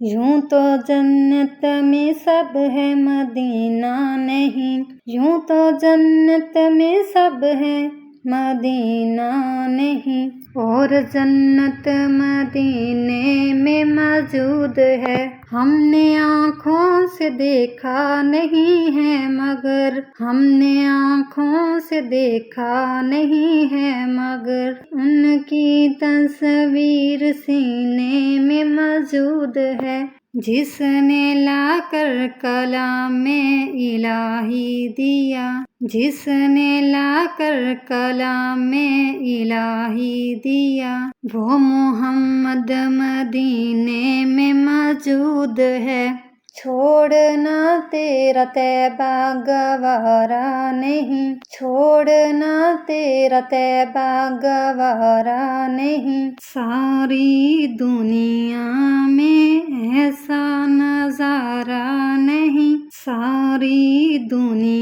یوں تو جنت میں سب ہے مدینہ نہیں، یوں تو جنت میں سب ہے مدینہ نہیں، اور جنت مدینے میں موجود ہے، ہم نے آنکھوں سے دیکھا نہیں ہے مگر، ہم نے آنکھوں سے دیکھا نہیں ہے مگر، ان کی تصویر سینے میں موجود ہے، جس نے لا کر کلام الہی دیا، جس نے لا کر کلام الہی دیا، وہ محمد مدینے میں موجود ہے، چھوڑنا تیرا طیبہ گوارا نہیں، چھوڑنا تیرا طیبہ گوارا نہیں، ساری دنیا میں ایسا نظارہ نہیں، ساری دنیا